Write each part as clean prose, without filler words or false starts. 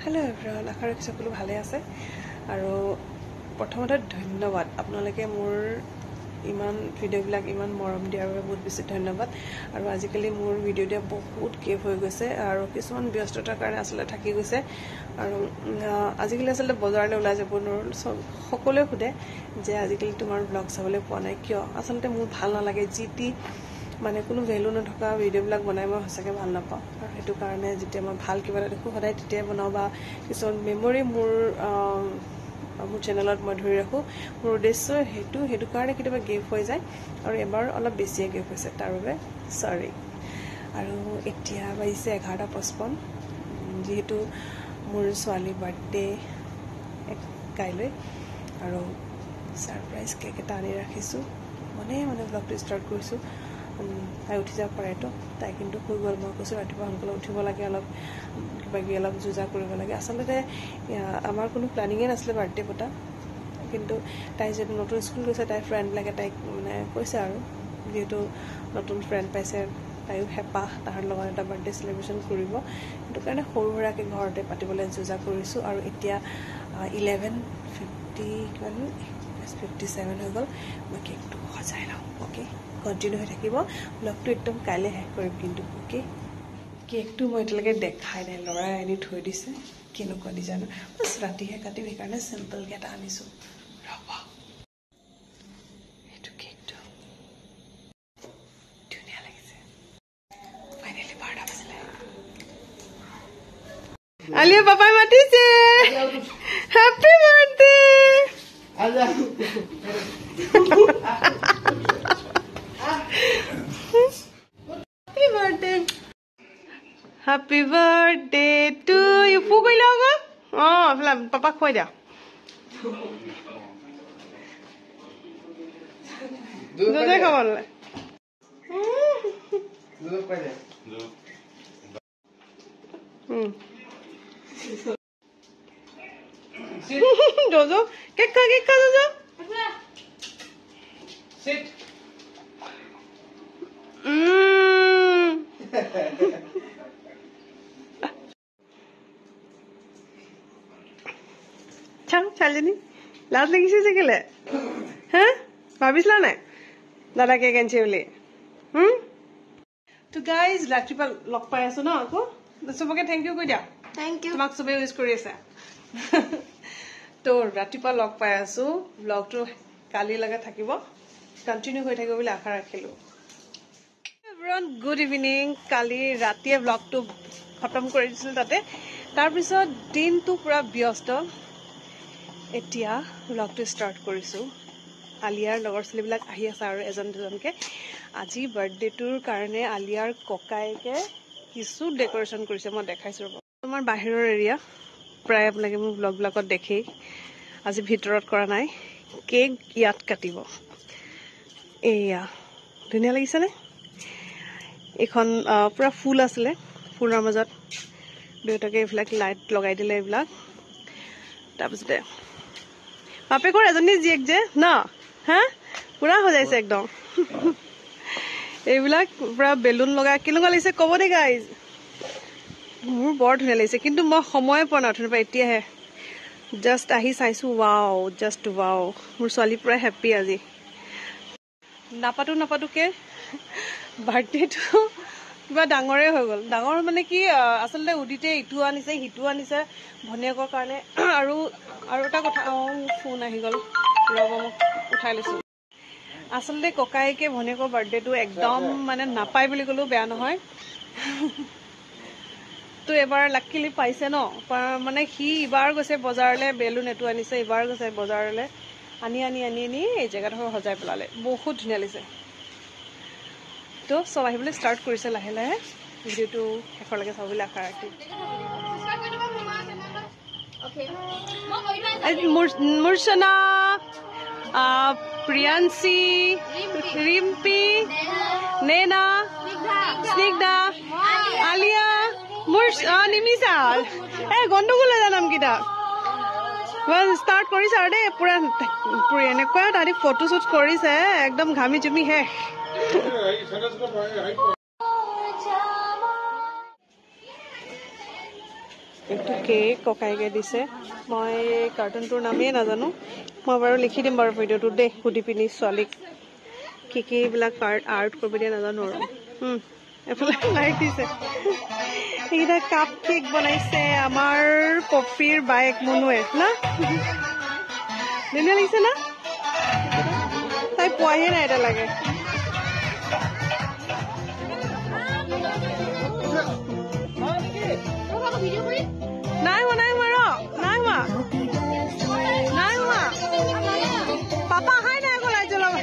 Hello everyone आशा राखिছোঁ সকলো ভালে আছে আৰু প্ৰথমতে ধন্যবাদ আপোনালোকে মোৰ ইমান ভিডিঅ'বিলাক ইমান মৰম দিয়াৰ বাবে বহুত বেছি ধন্যবাদ আৰু আজিকালি মোৰ ভিডিঅ' দিয়া বহুত গেপ হৈ গৈছে আৰু কিছুমান ব্যস্ততাৰ কাৰণে আসলে থাকি গৈছে আৰু আজিকালি আসলে বজাৰলৈ ওলাই যাব নোৱাৰো সকলোৱে খুদে যে আজিকালি তোমাৰ ব্লগ চাবলৈ পোৱা নাই কিয় আসলে মোৰ ভাল নালাগে জিটি মানে কোনো ভ্যালু নথকা ভিডিঅ'বিলাক বনাই মই সঁচাকৈ ভাল নাপাওঁ আৰু সেইটো কাৰণে যেতিয়া মই ভাল কিবা এটা দেখো সদায় তেতিয়াই বনাওঁ বা কিছুমান মেমৰি মোৰ চেনেলত মই ধৰি ৰাখোঁ মোৰ উদ্দেশ্য সেইটো কাৰণে কেতিয়াবা গেপ হৈ যায় আৰু এবাৰ অলপ বেছিয়ে গেপ হৈছে তাৰ বাবে সৰি আৰু এতিয়া বাজিছে 11:55 যেহেতু মোৰ ছোৱালীৰ বাৰ্থডে কাইলৈ আৰু সাৰপ্ৰাইজ কেক এটা আনি ৰাখিছোঁ মানে ব্লগটো ষ্টাৰ্ট কৰিছোঁ তাই উঠি যাব পাৰে তো তাই কিন্তু শুই গ'ল মই কৈছোঁ ৰাতিপুৱা সোনকালে উঠিব লাগে অলপ কিবাকিবি অলপ যোজা কৰিব লাগে আচলতে আমাৰ কোনো প্লেনিঙে নাছিলে বাৰ্থডে পতা কিন্তু তাই যেতিয়া নতুন স্কুল গৈছে তাইৰ ফ্ৰেণ্ডবিলাকে তাইক মানে কৈছে আৰু যেহেতু নতুন ফ্ৰেণ্ড পাইছে তাইও হেঁপাহ তাহাৰ লগত এটা বাৰ্থডে চেলিব্ৰেশ্যন কৰিব সেইটো কাৰণে সৰু সুৰাকৈ ঘৰতে পাতিবলৈ যোজা কৰিছোঁ আৰু এতিয়া 11:57 হৈ গ'ল মই কেকটো সজাই লওঁ অ'কে কণ্টিনিউ হৈ থাকিব ব্লগটো একদম কাইলৈ শেষ কৰিম কিন্তু অ'কে কেকটো মই এতিয়ালৈকে দেখাই নাই ল'ৰাই আনি থৈ দিছে কেনেকুৱা ডিজাইনৰ বাছ ৰাতিহে কাটিম সেইকাৰণে চিম্পলকৈ এটা আনিছোঁ ৰ'ব সেইটো কেকটো ধুনীয়া লাগিছে ফাইনেলি 12টা বাজিলে আলিয়া পাপাই মাতিছে happy birthday Happy birthday to you. Fu koi logo? Oh, flam papa khoi dia. Dudh khawan le. Dudh koi dia. Jojo, kek ka Jojo. Sit. চালজনী লাজ লাগিছে যে কেলে হা ভাবিছিলা নাই দাদা কেক আনিছে বুলি তো গাইজ ৰাতিপুৱা লগ পাই আছো ন আকৌ চবকে থেংক ইউ কৈ দিয়া থেংক ইউ তোমাক চবে ইউজ কৰি আছে তো ৰাতিপুৱা লগ পাই আছো ব্লগটো কালিলৈকে থাকিব কণ্টিনিউ হৈ থাকিব বুলি আশা ৰাখিলোঁ এভৰিৱান গুড ইভিনিং কালি ৰাতিয়ে ব্লগটো খতম কৰি দিছিলোঁ তাতে তাৰপিছত দিনটো পুৰা ব্যস্ত এতিয়া ব্লগটো ষ্টাৰ্ট কৰিছোঁ আলিয়াৰ লগৰ ছোৱালীবিলাক আহি আছে আৰু এজন দুজনকৈ আজি বাৰ্থডেটোৰ কাৰণে আলিয়াৰ ককায়েকে কিছু ডেক'ৰেশ্যন কৰিছে মই দেখাইছোঁ ৰ'ব তোমাৰ বাহিৰৰ এৰিয়া প্ৰায় আপোনালোকে মোৰ ব্লগবিলাকত দেখেই আজি ভিতৰত কৰা নাই কেক ইয়াত কাটিব এয়া ধুনীয়া লাগিছেনে এইখন পুৰা ফুল আছিলে ফুলৰ মাজত দেউতাকে এইবিলাক লাইট লগাই দিলে এইবিলাক তাৰপিছতে বাপেকৰ এজনী জীয়েক যে ন হা পুৰা সজাইছে একদম এইবিলাক পুৰা বেলুন লগাই কেনেকুৱা লাগিছে ক'ব দে গাইজ মোৰ বৰ ধুনীয়া লাগিছে কিন্তু মই সময়ে পোৱা নাই অথনিৰ পৰা এতিয়াহে জাষ্ট আহি চাইছোঁ ৱাও জাষ্ট ৱাও মোৰ ছোৱালী পুৰা হেপ্পী আজি নাপাতোকে বাৰ্থডেটো কিবা ডাঙৰে হৈ গ'ল ডাঙৰ মানে কি আচলতে উদিতে ইটো আনিছে সিটো আনিছে ভনীয়েকৰ কাৰণে আৰু এটা কথা ফোন আহি গ'ল ৰ'ব মোক উঠাই লৈছোঁ আচলতে ককায়েকে ভনীয়েকৰ বাৰ্থডেটো একদম মানে নাপায় বুলি ক'লেও বেয়া নহয় তো এবাৰ লাকিলি পাইছে ন মানে সি ইবাৰ গৈছে বজাৰলৈ বেলুন এইটো আনিছে ইবাৰ গৈছে বজাৰলৈ আনি এই জেগাডোখৰ সজাই পেলালে বহুত ধুনীয়া লাগিছে তো চব আহিবলৈ ষ্টাৰ্ট কৰিছে লাহে লাহে ভিডিঅ'টো শেষলৈকে চাবলৈ আশা ৰাখি মূৰ্ছনা প্ৰিয়াঞ্চি ৰিম্পি নেনা স্নিগ্ধা আলিয়া নিমিষা গণ্ডগোল হৈ যায় নামকেইটা ষ্টাৰ্ট কৰিছে আৰু দেই পুৰা এনেকুৱা তাহাঁতি ফটো শ্বুট কৰিছে একদম ঘামি জুমি শেষ এইটো কেক ককাইকে দিছে মই কাৰ্টুনটোৰ নামেই নাজানো মই বাৰু লিখি দিম বাৰু ভিডিঅ'টোত দেই সুধি পিনি ছোৱালীক কি বিলাক আৰ্ট কৰিব দিয়া নাজানো আৰু এফালে লাইট দিছে এইকেইটা কাপ কেক বনাইছে আমাৰ পপিৰ বাইক মুনুৱে না ধুনীয়া লাগিছে না তাই পোৱাহে নাই এটা লাগে নাই হোৱা পাপা আহাই নাই আকৌ লাইট জ্বলাব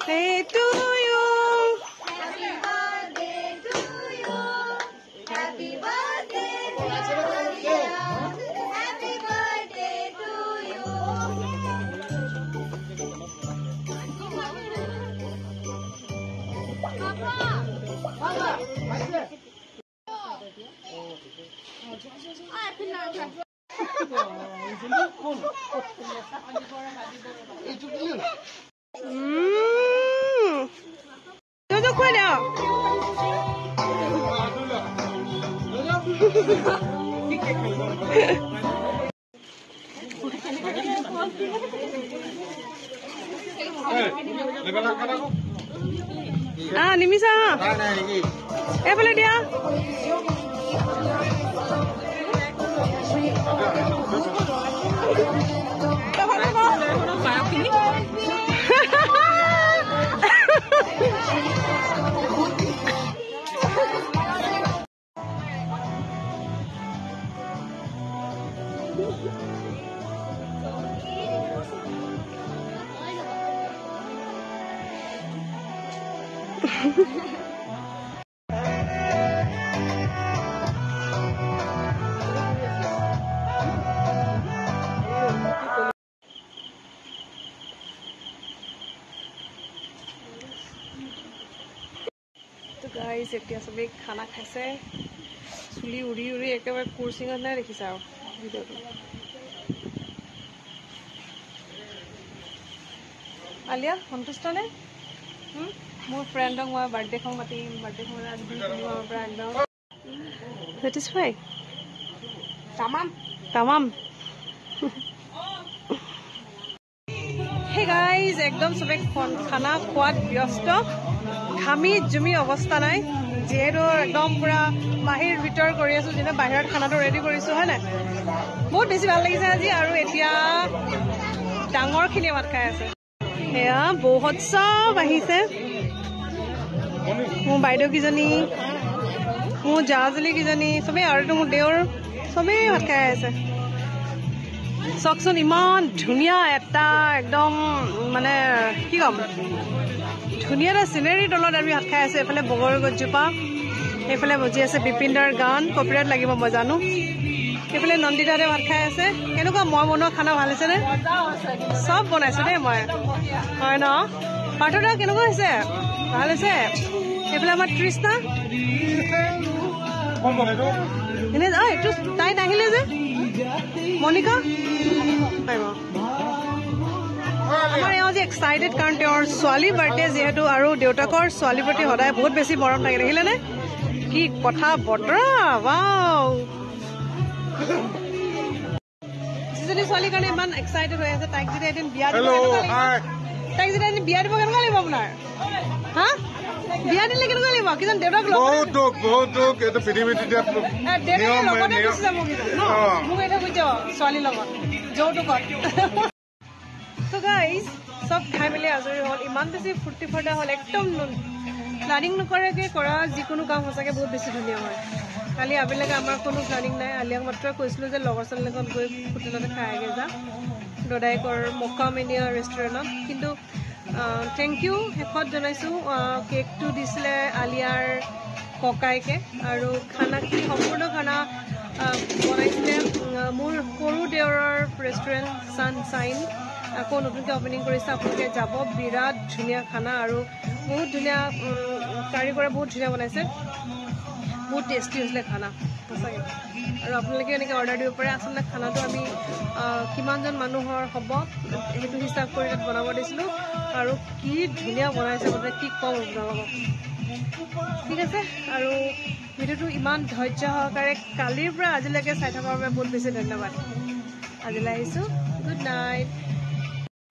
Hey to you. Happy birthday to you. Happy birthday dear. Happy birthday to you. Jojo kau dah. Ah, Nimisa. Boleh dia. तो गाइस এতিয়া সবে খানা খাইছে চুলি উৰি উৰি একেবাৰে কুৰচিঙত নাই দেখিছা আৰু ভিডিঅ'টো আলিয়া সন্তুষ্ট নে মোৰ ফ্ৰেণ্ডক মই বাৰ্থডে খন মাতিম বাৰ্থডে খন আজি দিনৰ পৰা একদম স্যাটিসফাই তামাম হে গাইস একদম সবে খানা খোৱাত ব্যস্ত ঘামি জুমি অৱস্থা নাই যেহেতু একদম পুৰা বাহিৰ ভিতৰ কৰি আছো যেনে বাহিৰত খানাটো ৰেডি কৰিছো হয় না বহুত বেছি ভাল লাগিছে আজি আৰু এতিয়া ডাঙৰখিনি ভাত খাই আছে এয়া বহুত সব আহিছে মোৰ বাইদেউ কিজনী মোৰ জাজলি কিজনী সবে আৰু মোৰ দেউৰ সবে ভাত খাই আছে চকচোন ইমান ধুনীয়া এটা একদম মানে কি কম ধুনীয়া এটা চিনেৰীৰ তলত আমি ভাত খাই আছো এফালে বগৰ গছজোপা এইফালে বজি আছে বিপিনদাৰ গান কপিৰাইট লাগিব মই জানো এইফালে নন্দিতাৰে ভাত খাই আছে কেনেকুৱা মই বনোৱা খানা ভাল হৈছে নে সব বনাইছো দেই মই হয় ন পাৰ্থদা কেনেকুৱা হৈছে ভাল হৈছে এইফালে আমাৰ তৃষ্ণা এনে এইটো তাই নাহিলে যে মনিকা আমাৰ এওঁ যে এক্সাইটেড কাৰণ তেওঁৰ ছোৱালী বাৰ্থডে যিহেতু আৰু দেউতাকৰ ছোৱালীৰ প্ৰতি সদায় বহুত বেছি মৰম থাকে দেখিলে নে কি কথা বতৰা ৱাও যিজনী ছোৱালীৰ কাৰণে ইমান এক্সাইটেড হৈ আছে তাইক যেতিয়া এদিন বিয়া দিব কেনেকুৱা লাগিব আপোনাৰ হা বিয়া দিলে কেনেকুৱা লাগিব কিজন দেউতাক বহুত দুখ এইটো পৃথিৱীত মোক এটা বুজিছ ছোৱালীৰ লগত যৌতুকত So guys, সব খাই মেলি আজৰি হ'ল ইমান বেছি ফূৰ্তি ফাৰ্তা হ'ল একদম প্লানিং নকৰাকৈ কৰা যিকোনো কাম সঁচাকৈ বহুত বেছি ধুনীয়া হয় কালি আবেলিলৈকে আমাৰ কোনো প্লানিং নাই আলিয়াক মাত্ৰ কৈছিলোঁ যে লগৰ ছোৱালীৰ লগত গৈ হোটেলতে খাই আগে যা দদাইকৰ মকামিনিয়া ৰেষ্টুৰেণ্টত কিন্তু থেংক ইউ শেষত জনাইছোঁ কেকটো দিছিলে আলিয়াৰ ককাইকে আৰু খানাখিনি সম্পূৰ্ণ খানা বনাইছিলে মোৰ সৰু দেউৰৰ ৰেষ্টুৰেণ্ট ছানশ্বাইন আকৌ নতুনকৈ অপেনিং কৰিছে আপোনালোকে যাব বিৰাট ধুনীয়া খানা আৰু বহুত ধুনীয়া কাৰিকৰে বহুত ধুনীয়া বনাইছে বহুত টেষ্টি হৈছিলে খানা সঁচাকৈ আৰু আপোনালোকে এনেকৈ অৰ্ডাৰ দিব পাৰে আচলতে খানাটো আমি কিমানজন মানুহৰ হ'ব সেইটো হিচাপ কৰি তাত বনাব দিছিলোঁ আৰু কি ধুনীয়া বনাইছে মানে কি কম আপোনালোকক ঠিক আছে আৰু ভিডিঅ'টো ইমান ধৈৰ্য সহকাৰে কালিৰ পৰা আজিলৈকে চাই থকাৰ বাবে বহুত বেছি ধন্যবাদ আজিলৈ আহিছোঁ গুড নাইট